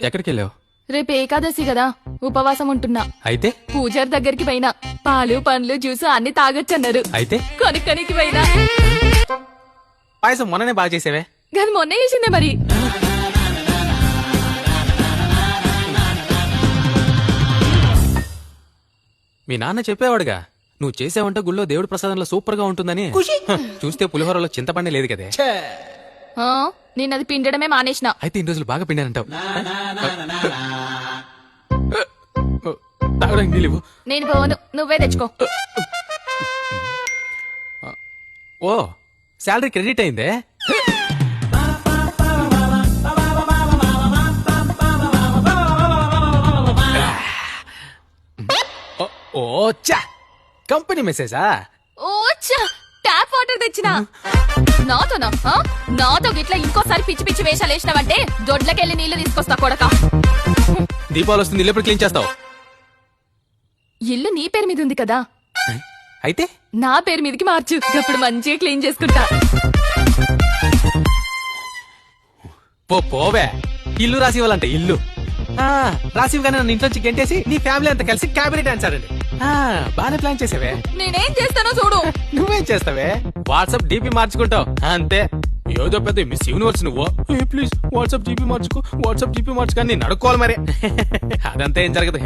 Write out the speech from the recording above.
ఎక్కడికి వెళ్ళావు? రేపు ఏకాదశి కదా, ఉపవాసం ఉంటున్నా. అయితే పూజారి దగ్గరికి పోయినా, పాలు పండ్లు జ్యూస్ అన్ని తాగొచ్చన్నారు. అయితే కొనుక్కనికి పోయినా, పాయసం మొన్ననే బాగా చేసేవే. కానీ మొన్న చేసిందే మరి. మీ నాన్న చెప్పేవాడుగా, నువ్వు చేసావంటే గుళ్ళో దేవుడి ప్రసాదంలో సూపర్ గా ఉంటుందని. చూస్తే పులిహోరలో చింతపండే లేదు కదే. ఆ, నేనది పిండడమే మానేసిన. అయితే ఇన్ని రోజులు బాగా పిండానంటావు. తాగడానికి నీళ్ళు. నేను పోను, నువ్వే తెచ్చుకో. ఓ, శాలరీ క్రెడిట్ అయిందే. ఓ చా, కంపెనీ మెసేజా? ఓచ్చా, ట్యాప్ వాటర్ తెచ్చినా. నాతోనా? ఆ? నాతో గిట్లా ఇంకోసారి పిచ్చి పిచ్చి వేషాలు వేసినావంటే దొడ్లకెళ్ళి నీళ్లు తీసుకొస్తా కొడక. దీపావళి వస్తుంది, ఇల్లు ఎప్పుడు క్లీన్ చేస్తావు? ఇల్లు నీ పేరు మీద ఉంది కదా, అయితే నా పేరు మీదకి మార్చు, అప్పుడు మంచిగా క్లీన్ చేసుకుంటా. పోవే, ఇల్లు రాసి ఇవ్వాలంటే ఇల్లు రాసివ్వగానే నన్ను ఇంట్లోంచి గెంటేసి నీ ఫ్యామిలీ అంతా కలిసి క్యాబినెట్ ఆన్సర్ అండి. బానే ప్లాన్ చేసావే. నేనేం చేస్తానో చూడు. నువ్వేం చేస్తావే? వాట్సాప్ డీపీ మార్చుకుంటావు అంతే. ఏదో పెద్ద మిస్ యూనివర్స్ నువ్వు. ప్లీజ్ వాట్సాప్ డీపీ మార్చుకో, వాట్సాప్ డీపీ మార్చుకో, నేను అడుక్కోవాలి మరి. అదంతా ఏం జరగదు.